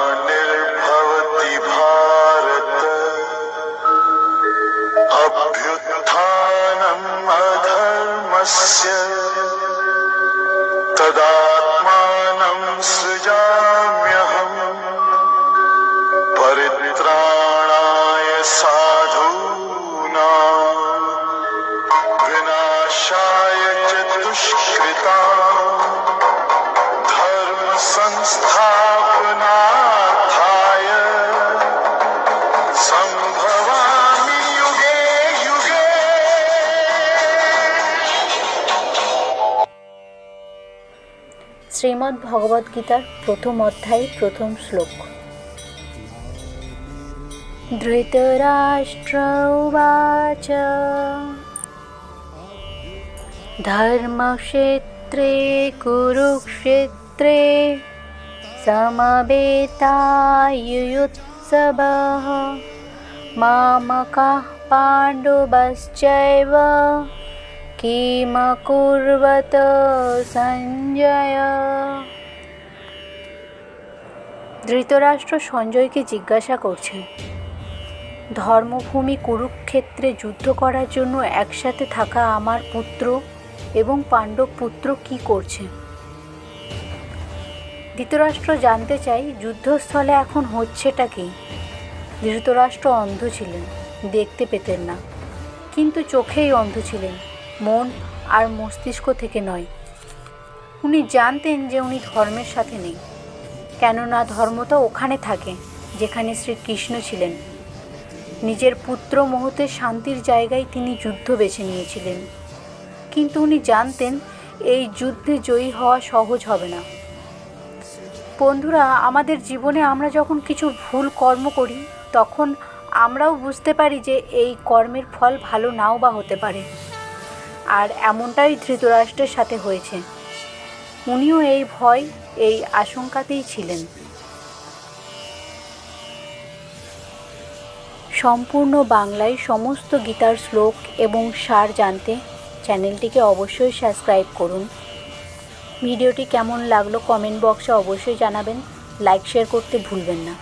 ग्लानिर्भवति भारत अभ्युत्थानम् अधर्मस्य तदात्मानं सृजाम्यहम् परित्राणाय साधूनां विनाशाय च दुष्कृतां धर्म संस्थापनार्थाय संभवामि युगे युगे। শ্রীমদ্ ভগবদ্ গীতার প্রথম অধ্যায় প্রথম শ্লোক। ধৃতরাষ্ট্র উবাচ ধর্মক্ষেত্রে কুরুক্ষেত্রে সমবেতায়ুৎসবः মামকাঃ পাণ্ডবশ্চৈব কিমকুর্বত সঞ্জয়। ধৃতরাষ্ট্র সঞ্জয়কে জিজ্ঞাসা করছেন, ধর্মভূমি কুরুক্ষেত্রে যুদ্ধ করার জন্য একসাথে থাকা আমার পুত্র এবং পাণ্ডব পুত্র কি করছে? ধৃতরাষ্ট্র জানতে চাই যুদ্ধস্থলে এখন হচ্ছেটা কি। ধৃতরাষ্ট্র অন্ধ ছিলেন, দেখতে পেতেন না, কিন্তু চোখেই অন্ধ ছিলেন, মন আর মস্তিষ্ক থেকে নয়। উনি জানতেন যে উনি ধর্মের সাথে নেই, কেননা ধর্ম তো ওখানে থাকে যেখানে শ্রীকৃষ্ণ ছিলেন। নিজের পুত্র মুহূর্তের শান্তির জায়গায় তিনি যুদ্ধ বেছে নিয়েছিলেন, কিন্তু উনি জানতেন এই যুদ্ধে জয়ী হওয়া সহজ হবে না। বন্ধুরা, আমাদের জীবনে আমরা যখন কিছু ভুল কর্ম করি তখন আমরাও বুঝতে পারি যে এই কর্মের ফল ভালো নাও বা হতে পারে, আর এমনটাই ধৃতরাষ্ট্রের সাথে হয়েছে। উনিও এই ভয়, এই আশঙ্কাতেই ছিলেন। সম্পূর্ণ বাংলায় সমস্ত গীতার শ্লোক এবং সার জানতে চ্যানেলটিকে অবশ্যই সাবস্ক্রাইব করুন। ভিডিওটি কেমন লাগলো কমেন্ট বক্সে অবশ্যই জানাবেন, লাইক শেয়ার করতে ভুলবেন না।